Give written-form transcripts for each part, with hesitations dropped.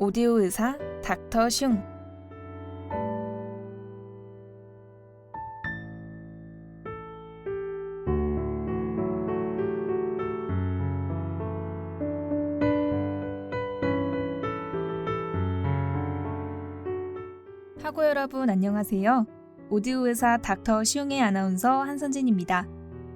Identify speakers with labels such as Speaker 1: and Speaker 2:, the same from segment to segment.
Speaker 1: 오디오 의사 닥터 슝. 학우 여러분 안녕하세요. 오디오 의사 닥터 슝의 아나운서 한선진입니다.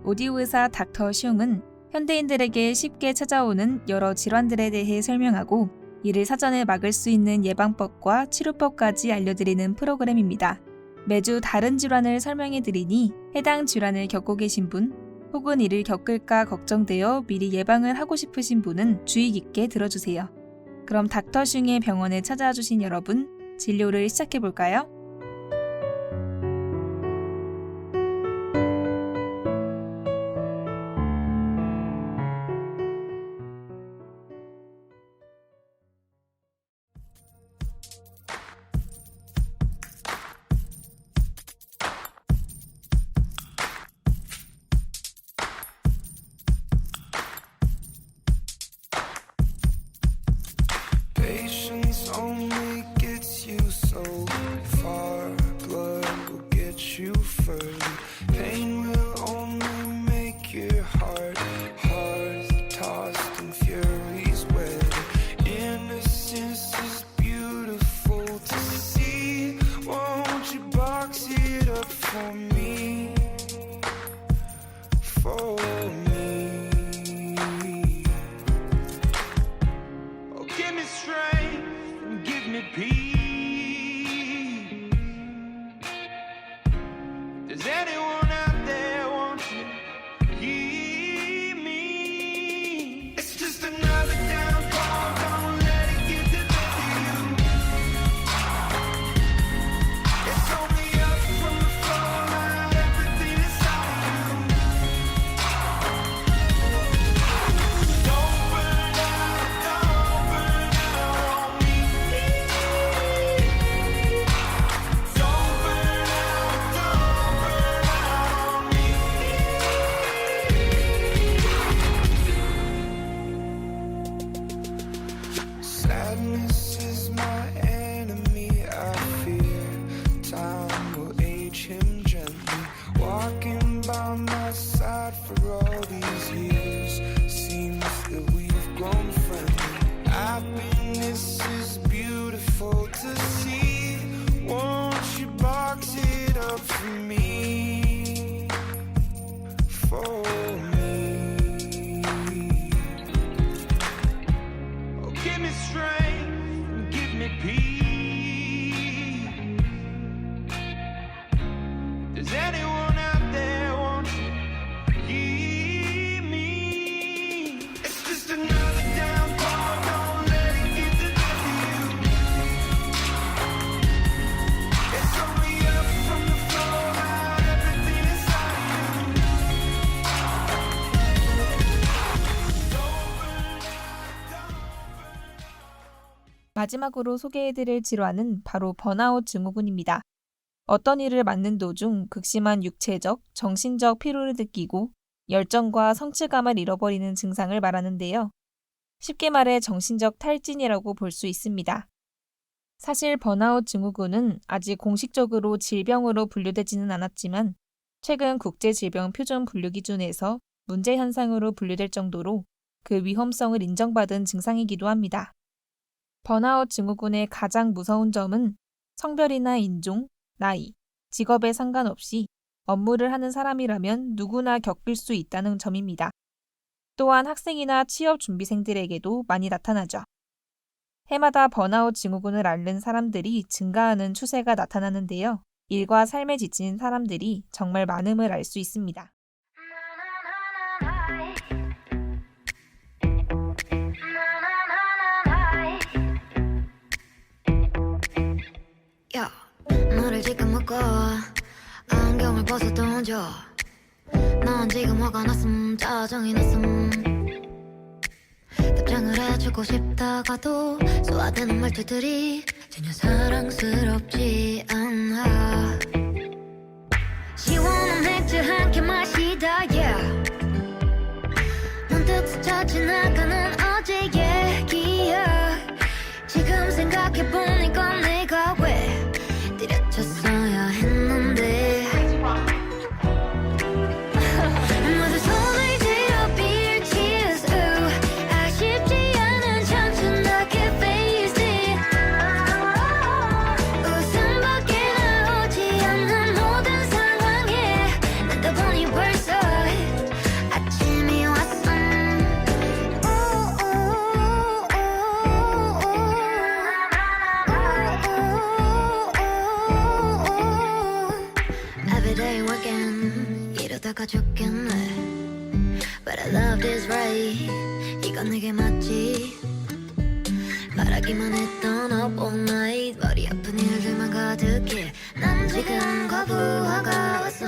Speaker 1: 오디오 의사 닥터 슝은 현대인들에게 쉽게 찾아오는 여러 질환들에 대해 설명하고 이를 사전에 막을 수 있는 예방법과 치료법까지 알려드리는 프로그램입니다. 매주 다른 질환을 설명해드리니 해당 질환을 겪고 계신 분 혹은 이를 겪을까 걱정되어 미리 예방을 하고 싶으신 분은 주의 깊게 들어주세요. 그럼 닥터 슝의 병원에 찾아와 주신 여러분, 진료를 시작해볼까요?
Speaker 2: Patience only gets you so far. Blood will get you further. Pain will only make your heart tossed and furies weather. Innocence is beautiful to see. Won't you box it up for me? For me. Oh, give me strength and give me peace. Does anyone out there want to hear me? It's just another downfall. Don't let it get the best of you. It's only up from the floor, out everything inside you. Don't burn out on me. Don't burn out on me. Sadness is my enemy, I fear. Time will age him gently. Walking by my side for all these years. Seems that we've grown friendly. Happiness is beautiful to see. Won't you box it up for me? For me. Oh, give me strength and give me peace. Does anyone out there want to hear me? It's just another downfall. Don't let it get the best of you. It's only up from the floor, out everything inside you.
Speaker 1: 마지막으로 소개해드릴 질환은 바로 번아웃 증후군입니다. 어떤 일을 맡는 도중 극심한 육체적, 정신적 피로를 느끼고 열정과 성취감을 잃어버리는 증상을 말하는데요. 쉽게 말해 정신적 탈진이라고 볼 수 있습니다. 사실 번아웃 증후군은 아직 공식적으로 질병으로 분류되지는 않았지만 최근 국제질병표준분류기준에서 문제 현상으로 분류될 정도로 그 위험성을 인정받은 증상이기도 합니다. 번아웃 증후군의 가장 무서운 점은 성별이나 인종, 나이, 직업에 상관없이 업무를 하는 사람이라면 누구나 겪을 수 있다는 점입니다. 또한 학생이나 취업 준비생들에게도 많이 나타나죠. 해마다 번아웃 증후군을 앓는 사람들이 증가하는 추세가 나타나는데요. 일과 삶에 지친 사람들이 정말 많음을 알 수 있습니다.
Speaker 3: 야, 너를 지금 묶어 안경을 벗어 던져 넌 지금 화가 났음 짜증이 났음 답장을 해주고 싶다가도 소화되는 말투들이 전혀 사랑스럽지 않아 시원한 맥주 한 캔 마시다 yeah 문득 스쳐 지나가는 어제 얘기야 지금 생각해보니까 내가 왜 때려쳤어야 했는데 모두 손을 들어 beer cheers 아쉽지 않은 청춘답게 face it 웃음밖에 나오지 않는 모든 상황에 늦다 보니 벌써 아침이 왔어 Everyday working 이러다가 죽겠네 But I love this right 이건 내게 맞지 바라기만 했던 up all night 머리 아픈 일들만 가득해 난 지금 거부하가 왔어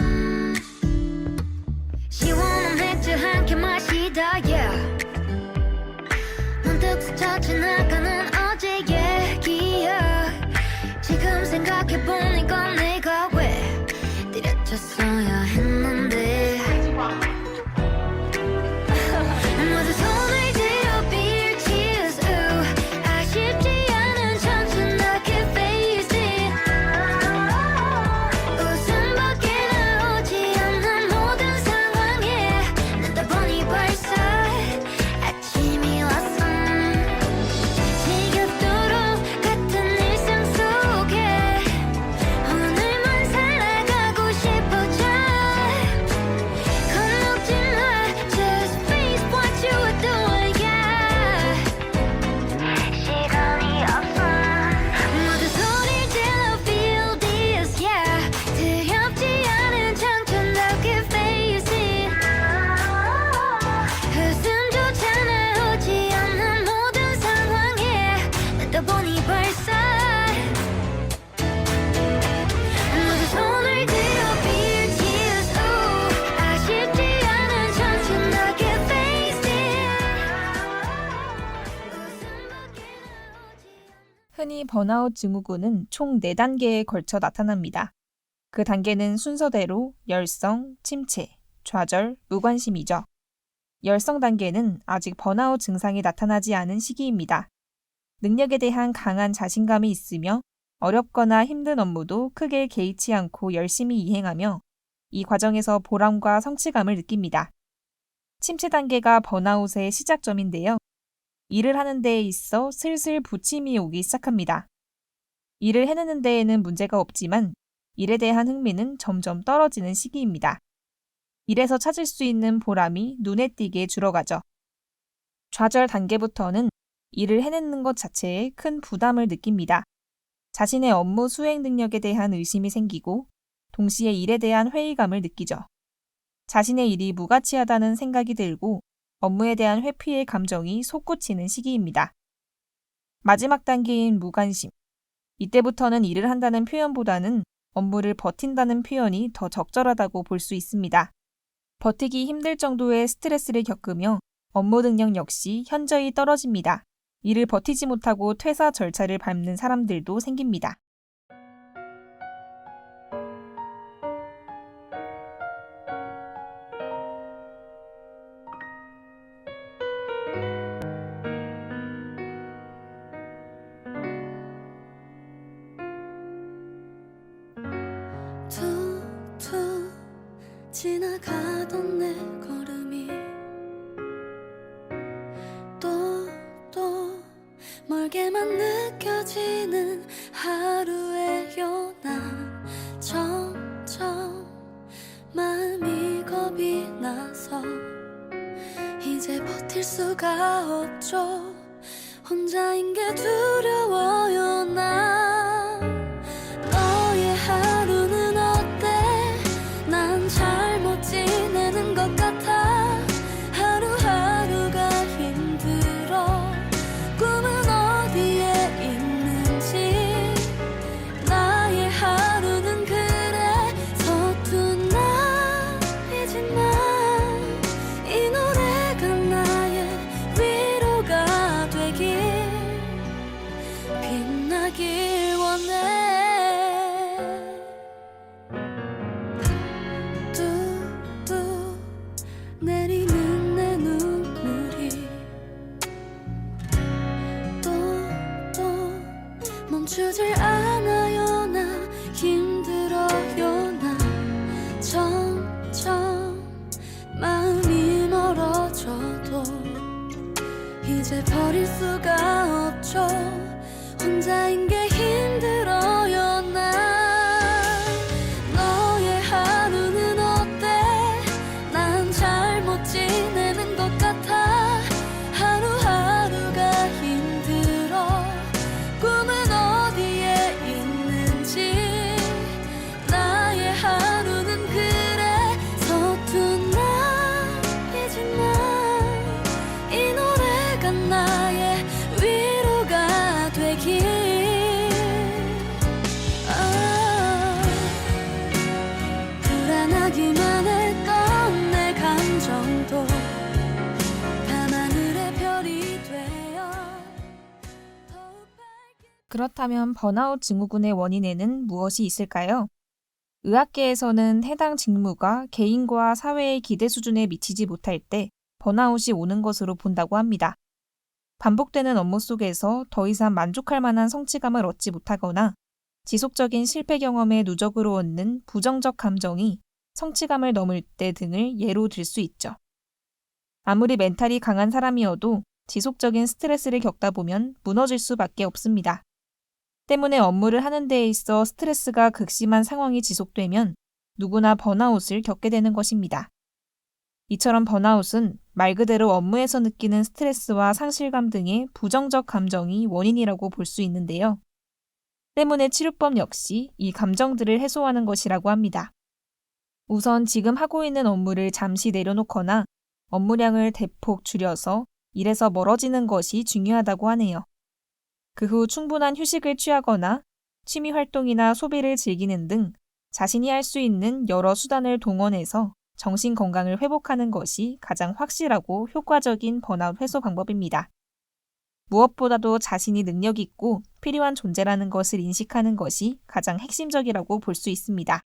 Speaker 3: 시원한 맥주 한 캔 마시다 yeah 문득 스쳐 지나가는 어제 얘기야 지금 생각해보니까 내가 왜 때려쳤어야 했는데 모두 손을 들어 beer cheers 아쉽지 않은 청춘답게 face it 웃음밖에 나오지 않는 모든 상황에 늦다 보니 벌써 아침이 왔어 지겹도록 같은 일상 속에 오늘만 살아가고 싶어져 겁먹지 마 Just face what you are doing yeah 시간이 없어 모두 소리 질러 feel this yeah 두렵지 않은 청춘답게 face it 웃음조차 나오지 않는 모든 상황에 늦다 보니 벌써 모두 손을 들어 beer cheers 아쉽지 않은 청춘답게 face it 웃음밖에 나오지
Speaker 1: 흔히 번아웃 증후군은 총 4단계에 걸쳐 나타납니다. 그 단계는 순서대로 열성, 침체, 좌절, 무관심이죠. 열성 단계는 아직 번아웃 증상이 나타나지 않은 시기입니다. 능력에 대한 강한 자신감이 있으며 어렵거나 힘든 업무도 크게 개의치 않고 열심히 이행하며 이 과정에서 보람과 성취감을 느낍니다. 침체 단계가 번아웃의 시작점인데요. 일을 하는 데에 있어 슬슬 부침이 오기 시작합니다. 일을 해내는 데에는 문제가 없지만 일에 대한 흥미는 점점 떨어지는 시기입니다. 일에서 찾을 수 있는 보람이 눈에 띄게 줄어가죠. 좌절 단계부터는 일을 해내는 것 자체에 큰 부담을 느낍니다. 자신의 업무 수행 능력에 대한 의심이 생기고 동시에 일에 대한 회의감을 느끼죠. 자신의 일이 무가치하다는 생각이 들고 업무에 대한 회피의 감정이 솟구치는 시기입니다. 마지막 단계인 무관심. 이때부터는 일을 한다는 표현보다는 업무를 버틴다는 표현이 더 적절하다고 볼 수 있습니다. 버티기 힘들 정도의 스트레스를 겪으며 업무 능력 역시 현저히 떨어집니다. 이를 버티지 못하고 퇴사 절차를 밟는 사람들도 생깁니다.
Speaker 4: 툭툭 지나가던 내 걸음이 또 멀게만 느껴지는 하루에요 난 점점 마음이 겁이 나서 이제 버틸 수가 없죠 혼자인 게 두려워요 난 너의 하루는 어때 난 잘못 지내는 것 같아 하루하루가 힘들어 꿈은 어디에 있는지 나의 하루는 그래 서툰 날이지만 이 노래가 나의 위로가 되길 빛나길 원해 뚝뚝 내리는 내 눈물이 또 멈추질 않아요. 나 힘들어요. 나 점점 마음이 멀어져도 이제 버릴 수가 없죠. 혼자인 게 힘들어요. 나 너의 하루는 어때? 난 잘 못 지내는 것 같아. 하루하루가 힘들어. 꿈은 어디에 있는지. 나의 하루는 그래 서툰 날이지만 이 노래가 나의 위로가 되길. 불안하기만 했던 내 감정도 밤하늘의 별이 되어 더욱 밝게.
Speaker 1: 그렇다면 번아웃 증후군의 원인에는 무엇이 있을까요? 의학계에서는 해당 직무가 개인과 사회의 기대 수준에 미치지 못할 때 번아웃이 오는 것으로 본다고 합니다. 반복되는 업무 속에서 더 이상 만족할 만한 성취감을 얻지 못하거나 지속적인 실패 경험의 누적으로 얻는 부정적 감정이 성취감을 넘을 때 등을 예로 들 수 있죠. 아무리 멘탈이 강한 사람이어도 지속적인 스트레스를 겪다 보면 무너질 수밖에 없습니다. 때문에 업무를 하는 데에 있어 스트레스가 극심한 상황이 지속되면 누구나 번아웃을 겪게 되는 것입니다. 이처럼 번아웃은 말 그대로 업무에서 느끼는 스트레스와 상실감 등의 부정적 감정이 원인이라고 볼 수 있는데요. 때문에 치료법 역시 이 감정들을 해소하는 것이라고 합니다. 우선 지금 하고 있는 업무를 잠시 내려놓거나 업무량을 대폭 줄여서 일에서 멀어지는 것이 중요하다고 하네요. 그 후 충분한 휴식을 취하거나 취미 활동이나 소비를 즐기는 등 자신이 할 수 있는 여러 수단을 동원해서 정신 건강을 회복하는 것이 가장 확실하고 효과적인 번아웃 해소 방법입니다. 무엇보다도 자신이 능력 있고 필요한 존재라는 것을 인식하는 것이 가장 핵심적이라고 볼 수 있습니다.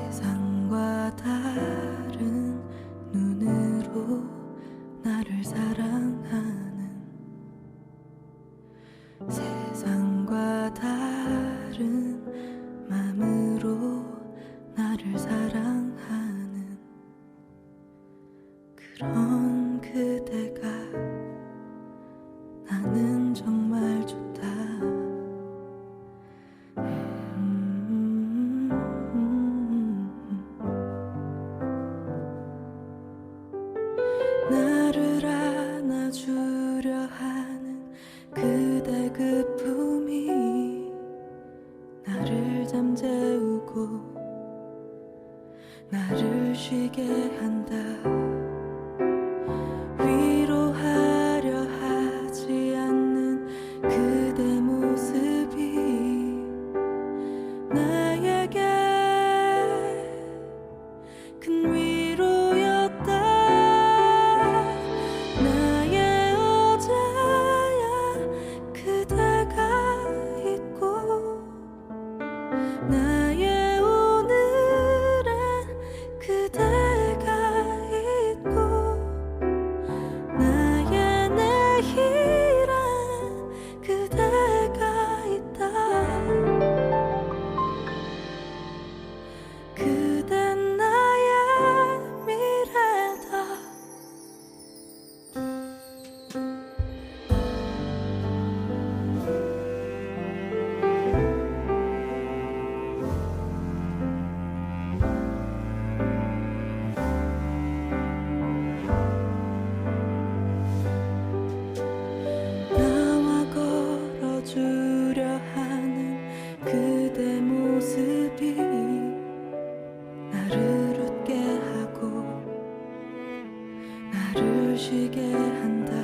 Speaker 4: 세상과 다른 눈으로 나를 사랑하는 세상과 다른 마음으로 나를 사랑하는 그런 그대가 나는 정말 좋다. 나를 안아주려 하는 그대 그 품이 나를 잠재우고 나를 쉬게 한다. 위로하려 하지 않는 그대 모습이 나에게 큰 위로였다. 나의 어제야 그대가 있고 나의 오늘엔 그대가 있고 나의 내일엔 그대가 있다. 그댄 나의 미래다. 나와 걸어주려 하는 그대 모습이 나를 웃게 하고 나를 쉬게 한다.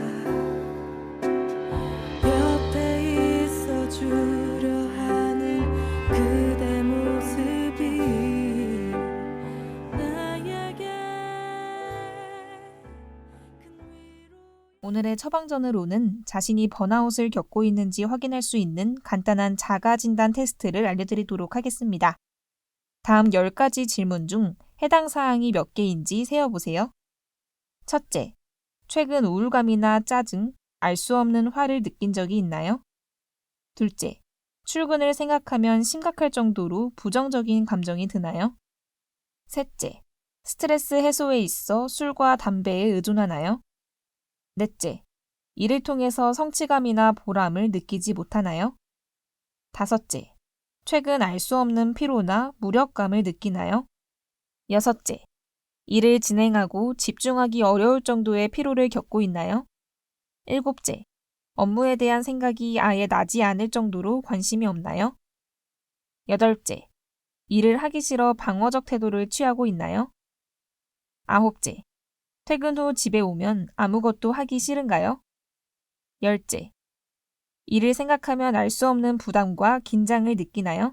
Speaker 4: 옆에 있어주려 하는 그대 모습이 나에게 큰 위로.
Speaker 1: 오늘의 처방전으로는 자신이 번아웃을 겪고 있는지 확인할 수 있는 간단한 자가진단 테스트를 알려드리도록 하겠습니다. 다음 10가지 질문 중 해당 사항이 몇 개인지 세어보세요. 첫째, 최근 우울감이나 짜증, 알 수 없는 화를 느낀 적이 있나요? 둘째, 출근을 생각하면 심각할 정도로 부정적인 감정이 드나요? 셋째, 스트레스 해소에 있어 술과 담배에 의존하나요? 넷째, 이를 통해서 성취감이나 보람을 느끼지 못하나요? 다섯째, 최근 알 수 없는 피로나 무력감을 느끼나요? 여섯째, 일을 진행하고 집중하기 어려울 정도의 피로를 겪고 있나요? 일곱째, 업무에 대한 생각이 아예 나지 않을 정도로 관심이 없나요? 여덟째, 일을 하기 싫어 방어적 태도를 취하고 있나요? 아홉째, 퇴근 후 집에 오면 아무것도 하기 싫은가요? 열째, 일을 생각하면 알 수 없는 부담과 긴장을 느끼나요?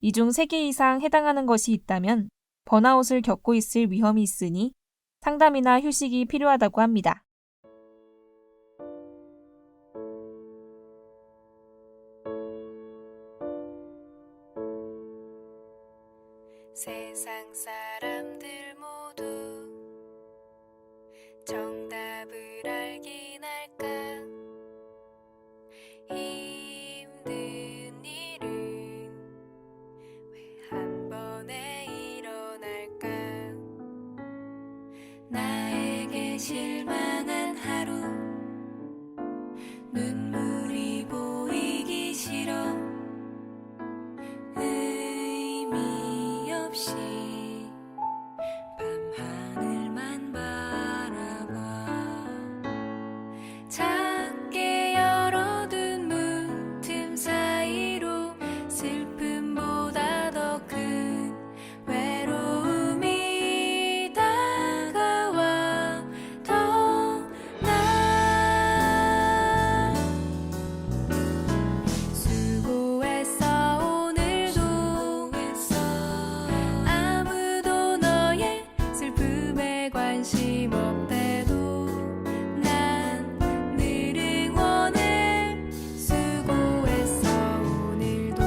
Speaker 1: 이 중 3개 이상 해당하는 것이 있다면 번아웃을 겪고 있을 위험이 있으니 상담이나 휴식이 필요하다고 합니다.
Speaker 4: 세상 사람들 모두 정답을 알긴 할까 힘든 일은 왜 한 번에 일어날까 나에게 실망한 하루 눈물이 보이기 싫어 의미 없이 밤하늘만 바라봐 작게 열어둔 문틈 사이로 슬픔보다 더 큰 외로움이 다가와 더 나 수고했어 오늘도 아무도 너의 슬픔에 관심 없대도 난 늘 응원해 수고했어 오늘도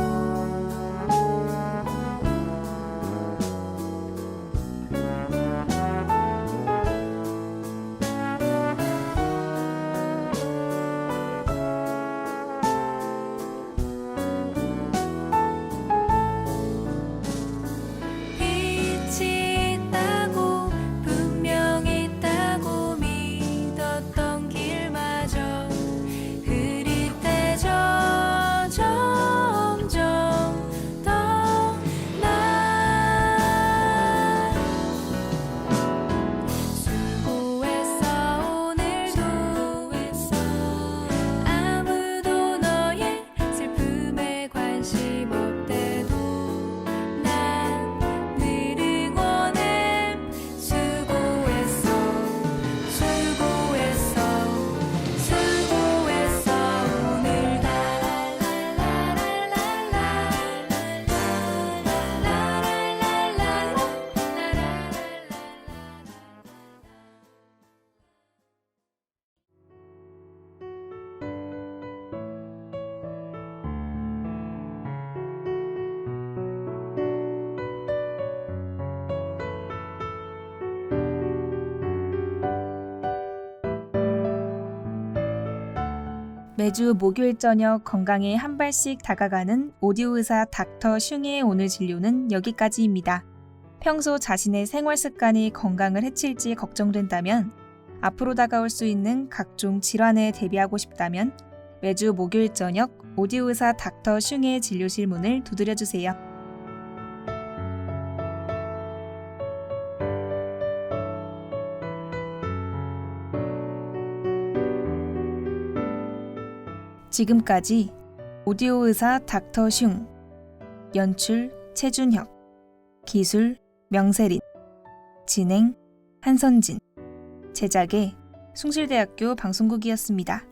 Speaker 4: 빛이 있다고 분명히 있다고 믿었던 길마저 흐릿해져 점점 더 나 수고했어 오늘도 아무도 너의 슬픔에 관심 없대도 난 늘 응원해 수고했어 수고했어 수고했어 오늘
Speaker 1: 매주 목요일 저녁 건강에 한 발씩 다가가는 오디오 의사 닥터 슝의 오늘 진료는 여기까지입니다. 평소 자신의 생활 습관이 건강을 해칠지 걱정된다면, 앞으로 다가올 수 있는 각종 질환에 대비하고 싶다면 매주 목요일 저녁 오디오 의사 닥터 슝의 진료실 문을 두드려주세요. 지금까지 오디오 의사 닥터 슝, 연출 최준혁, 기술 명세린, 진행 한선진, 제작의 숭실대학교 방송국이었습니다.